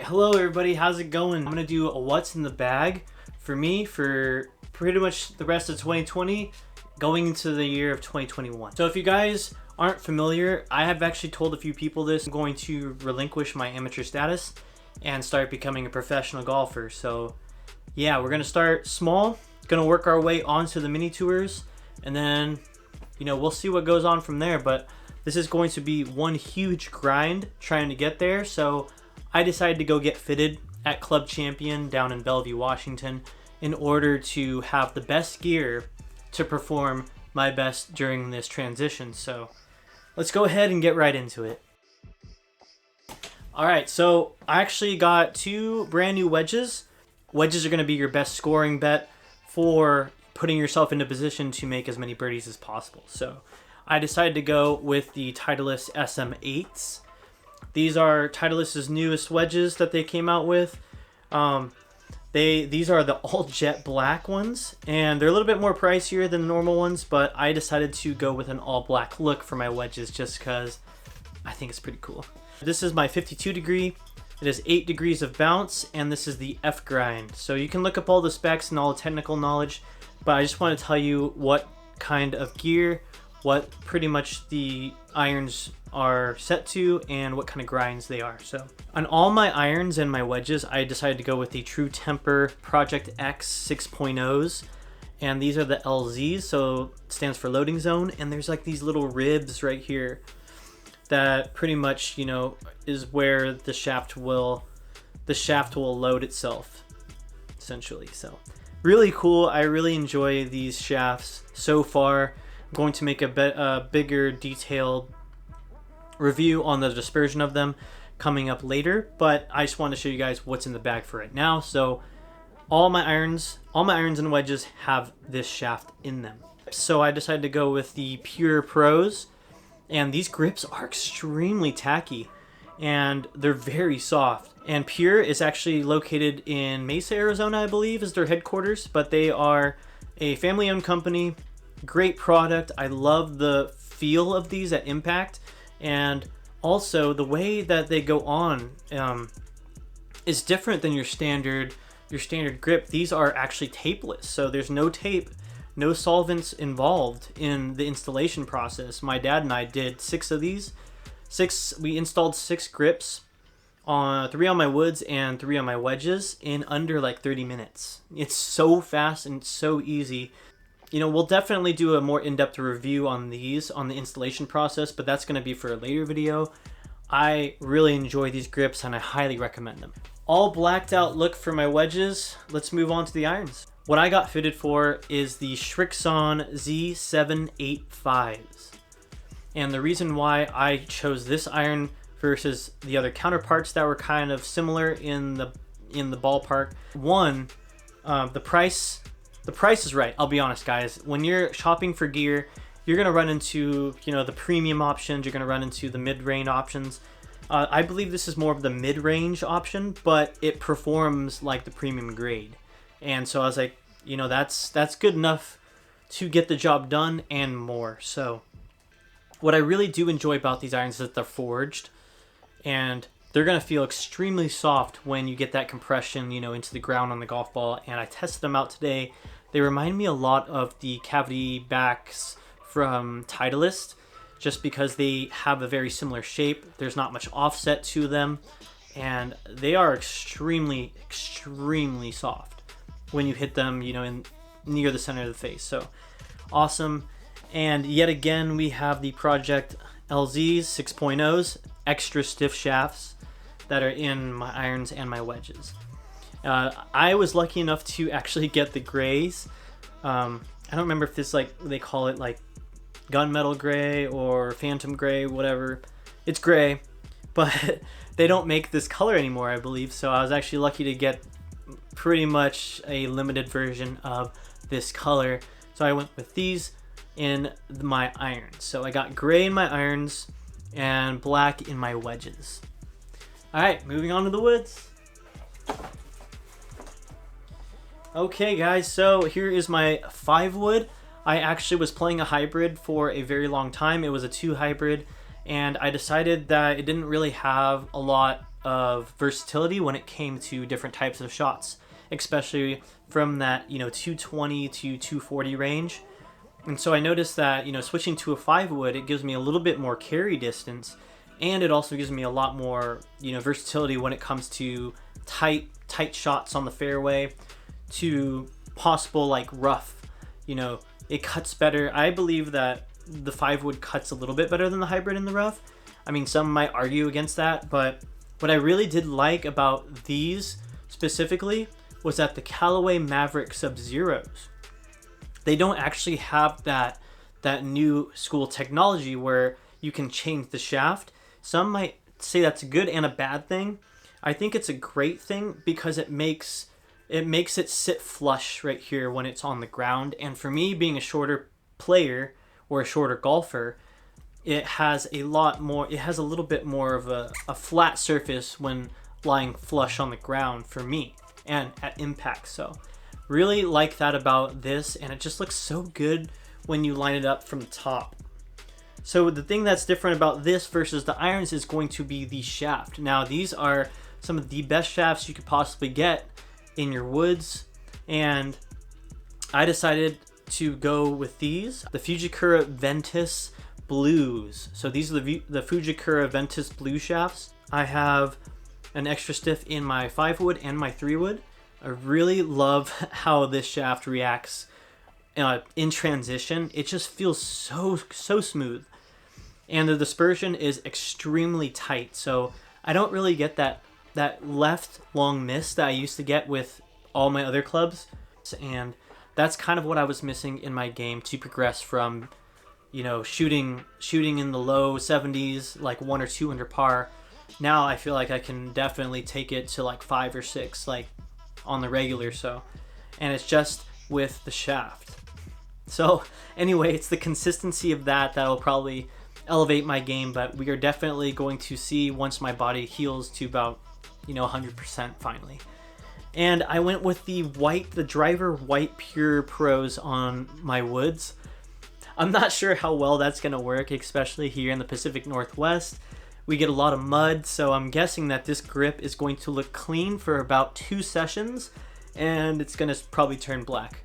Hello everybody, how's it going? I'm gonna do a what's in the bag for me for pretty much the rest of 2020 going into the year of 2021. So if you guys aren't familiar, I have actually told a few people this. I'm going to relinquish my amateur status and start becoming a professional golfer. So yeah, we're gonna start small, gonna work our way onto the mini tours, and then we'll see what goes on from there. But this is going to be one huge grind trying to get there. So I decided to go get fitted at Club Champion down in Bellevue, Washington, in order to have the best gear to perform my best during this transition. So let's go ahead and get right into it. Alright, so I actually got two brand new wedges. Wedges are going to be your best scoring bet for putting yourself into position to make as many birdies as possible. So I decided to go with the Titleist SM8s. These are Titleist's newest wedges that they came out with. These are the all jet black ones, and they're a little bit more pricier than the normal ones, but I decided to go with an all black look for my wedges just because I think it's pretty cool. This is my 52 degree. It is 8 degrees of bounce, and this is the F grind. So you can look up all the specs and all the technical knowledge, but I just want to tell you what kind of gear, what pretty much the irons are set to, and what kind of grinds they are. So on all my irons and my wedges, I decided to go with the True Temper Project X 6.0s, and these are the LZs, so it stands for loading zone, and there's like these little ribs right here that pretty much is where the shaft will load itself essentially. So really cool. I really enjoy these shafts so far. I'm going to make a bigger detailed review on the dispersion of them coming up later, but I just want to show you guys what's in the bag for right now. So all my irons and wedges have this shaft in them. So I decided to go with the Pure Pros, and these grips are extremely tacky and they're very soft. And Pure is actually located in Mesa, Arizona, I believe is their headquarters, but they are a family-owned company. Great product. I love the feel of these at impact, and also the way that they go on is different than your standard grip. These are actually tapeless, so there's no tape, no solvents involved in the installation process. My dad and I did 6 of these. We installed 6 grips, 3 on my woods and 3 on my wedges in under like 30 minutes. It's so fast and so easy. We'll definitely do a more in-depth review on these, on the installation process, but that's going to be for a later video. I really enjoy these grips and I highly recommend them. All blacked out look for my wedges. Let's move on to the irons. What I got fitted for is the Srixon Z 785s. And the reason why I chose this iron versus the other counterparts that were kind of similar in the ballpark. One, the price is right. I'll be honest, guys. When you're shopping for gear, you're going to run into, the premium options. You're going to run into the mid-range options. I believe this is more of the mid-range option, but it performs like the premium grade. And so I was like, that's good enough to get the job done and more. So what I really do enjoy about these irons is that they're forged, and they're going to feel extremely soft when you get that compression, into the ground on the golf ball. And I tested them out today. They remind me a lot of the cavity backs from Titleist, just because they have a very similar shape. There's not much offset to them, and they are extremely, extremely soft when you hit them, near the center of the face. So awesome. And yet again, we have the Project LZs 6.0s, extra stiff shafts that are in my irons and my wedges. I was lucky enough to actually get the grays. I don't remember if this, they call it like gunmetal gray or phantom gray, whatever. It's gray, but they don't make this color anymore, I believe. So I was actually lucky to get pretty much a limited version of this color. So I went with these in my irons. So I got gray in my irons and black in my wedges. All right, moving on to the woods. Okay guys, so here is my 5 wood. I actually was playing a hybrid for a very long time. It was a 2 hybrid, and I decided that it didn't really have a lot of versatility when it came to different types of shots, especially from that, 220 to 240 range. And so I noticed that, switching to a 5-wood, it gives me a little bit more carry distance, and it also gives me a lot more, versatility when it comes to tight shots on the fairway to possible like rough. It cuts better. I believe that the 5-wood cuts a little bit better than the hybrid in the rough. I mean, some might argue against that, but what I really did like about these specifically was that the Callaway Mavrik Sub Zeros, they don't actually have that new school technology where you can change the shaft. Some might say that's a good and a bad thing. I think it's a great thing because it makes it sit flush right here when it's on the ground. And for me, being a shorter player or a shorter golfer, it has a little bit more of a flat surface when lying flush on the ground for me and at impact. So really like that about this, and it just looks so good when you line it up from the top. So the thing that's different about this versus the irons is going to be the shaft. Now these are some of the best shafts you could possibly get in your woods, and I decided to go with these, the Fujikura Ventus Blues. So these are the Fujikura Ventus Blue shafts. I have an extra stiff in my 5-wood and my 3-wood. I really love how this shaft reacts in transition. It just feels so smooth, and the dispersion is extremely tight. So I don't really get that left long miss that I used to get with all my other clubs, and that's kind of what I was missing in my game to progress from, shooting in the low 70s, like 1 or 2 under par. Now I feel like I can definitely take it to like 5 or 6, like on the regular. So, and it's just with the shaft. So anyway, it's the consistency of that'll probably elevate my game, but we are definitely going to see once my body heals to about 100% finally. And I went with the driver white pure pros on my woods. I'm not sure how well that's going to work, especially here in the Pacific Northwest. We get a lot of mud, so I'm guessing that this grip is going to look clean for about 2 sessions, and it's going to probably turn black.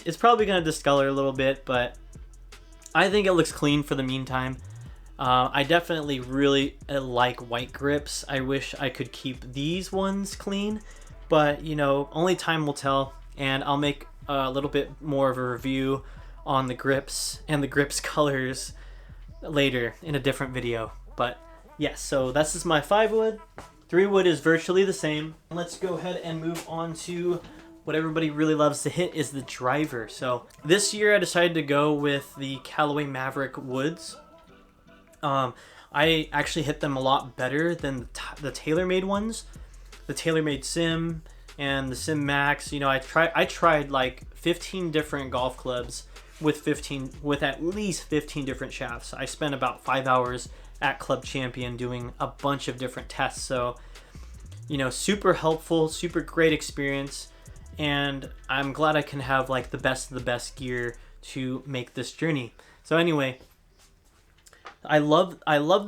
It's probably going to discolor a little bit, but I think it looks clean for the meantime. I definitely really like white grips. I wish I could keep these ones clean, but only time will tell, and I'll make a little bit more of a review on the grips and the grips colors later in a different video. But yes, so this is my 5-wood. 3-wood is virtually the same. Let's go ahead and move on to what everybody really loves to hit, is the driver. So this year I decided to go with the Callaway Mavrik Woods. I actually hit them a lot better than the TaylorMade ones, the TaylorMade Sim and the Sim Max. I tried like 15 different golf clubs with at least 15 different shafts. I spent about 5 hours at Club Champion doing a bunch of different tests. So, super helpful, super great experience, and I'm glad I can have like the best of the best gear to make this journey. So anyway, I love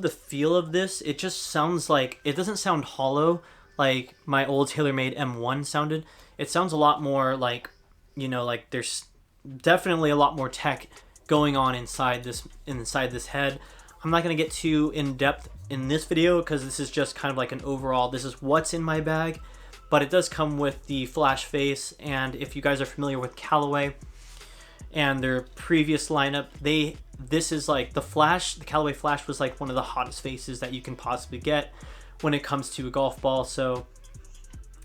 the feel of this. It just sounds like, it doesn't sound hollow like my old TaylorMade M1 sounded. It sounds a lot more like, like there's definitely a lot more tech going on inside this head. I'm not going to get too in depth in this video because this is just kind of like an overall, this is what's in my bag, but it does come with the flash face. And if you guys are familiar with Callaway and their previous lineup, this is like the Callaway Flash was like one of the hottest faces that you can possibly get when it comes to a golf ball. So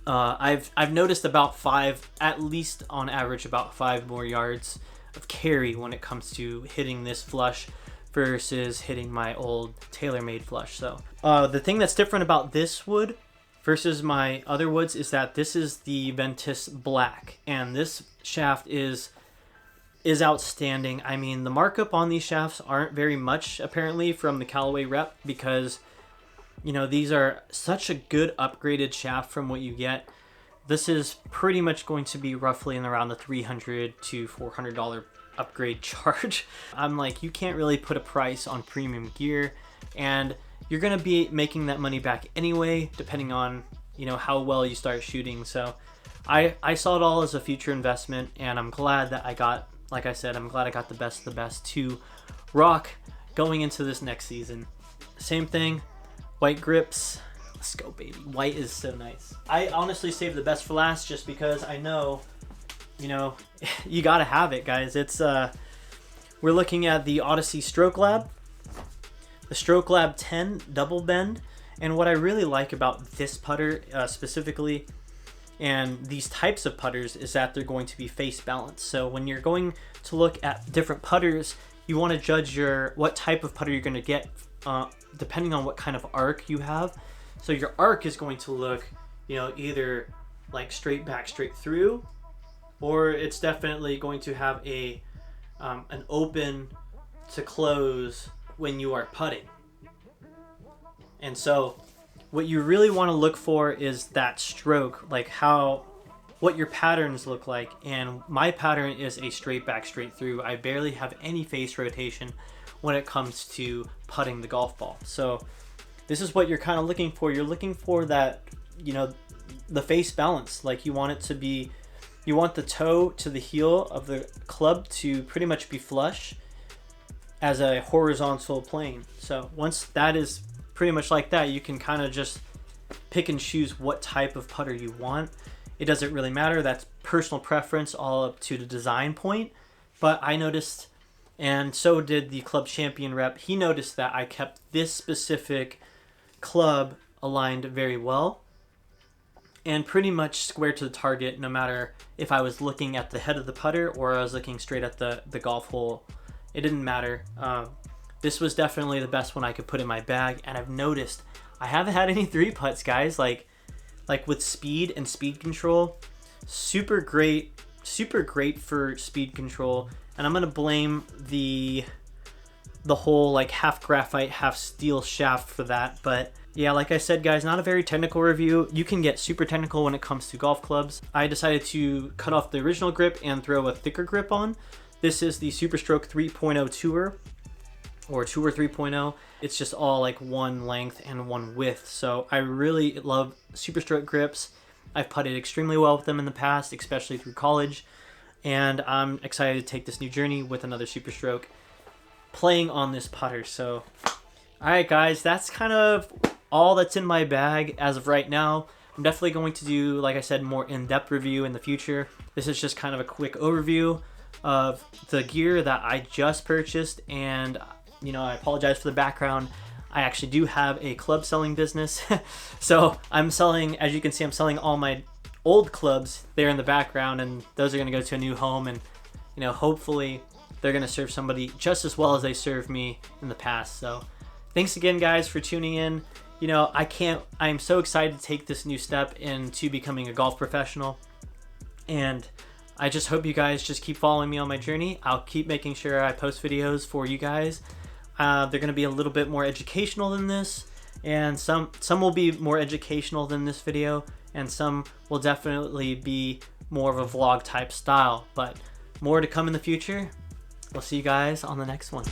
I've noticed about 5, at least on average, about 5 more yards of carry when it comes to hitting this flush versus hitting my old TaylorMade flush. So the thing that's different about this wood versus my other woods is that this is the Ventus Black, and this shaft is outstanding. I mean, the markup on these shafts aren't very much apparently from the Callaway rep, because these are such a good upgraded shaft from what you get. This is pretty much going to be roughly in around the $300 to $400 upgrade charge. I'm like, you can't really put a price on premium gear, and you're gonna be making that money back anyway, depending on, you know, how well you start shooting. So I saw it all as a future investment, and I'm glad that I got, like I said, I'm glad I got the best of the best to rock going into this next season. Same thing, white grips. Let's go, baby. White is so nice. I honestly saved the best for last just because I know, you know, you gotta have it, guys. It's we're looking at the Odyssey Stroke Lab, the Stroke Lab 10 double bend. And what I really like about this putter specifically, and these types of putters, is that they're going to be face balanced. So when you're going to look at different putters, you want to judge what type of putter you're going to get depending on what kind of arc you have. So your arc is going to look, you know, either like straight back, straight through, or it's definitely going to have a an open to close when you are putting. And so what you really want to look for is that stroke, like what your patterns look like. And my pattern is a straight back, straight through. I barely have any face rotation when it comes to putting the golf ball. So this is what you're kind of looking for. You're looking for that, you know, the face balance. Like you want it to be, you want the toe to the heel of the club to pretty much be flush as a horizontal plane. So once that is pretty much like that, you can kind of just pick and choose what type of putter you want. It doesn't really matter. That's personal preference, all up to the design point. But I noticed, and so did the club champion rep, he noticed that I kept this specific club aligned very well and pretty much square to the target, no matter if I was looking at the head of the putter or I was looking straight at the golf hole. It didn't matter. This was definitely the best one I could put in my bag, and I've noticed I haven't had any 3-putts, guys. Like with speed and speed control, super great for speed control. And I'm gonna blame the whole like half graphite, half steel shaft for that. But yeah, like I said, guys, not a very technical review. You can get super technical when it comes to golf clubs. I decided to cut off the original grip and throw a thicker grip on. This is the Superstroke 3.0 Tour, or Tour 3.0. It's just all like one length and one width. So I really love Superstroke grips. I've putted extremely well with them in the past, especially through college. And I'm excited to take this new journey with another Superstroke playing on this putter. So, all right, guys, that's kind of all that's in my bag as of right now. I'm definitely going to do, like I said, more in-depth review in the future. This is just kind of a quick overview of the gear that I just purchased. And you know, I apologize for the background. I actually do have a club selling business. So I'm selling, as you can see, I'm selling all my old clubs there in the background, and those are going to go to a new home, and you know, hopefully they're going to serve somebody just as well as they served me in the past. So thanks again, guys, for tuning in. You know, I'm so excited to take this new step into becoming a golf professional, and I just hope you guys just keep following me on my journey. I'll keep making sure I post videos for you guys. They're going to be a little bit more educational than this, and some will be more educational than this video, and some will definitely be more of a vlog type style, but more to come in the future. We'll see you guys on the next one.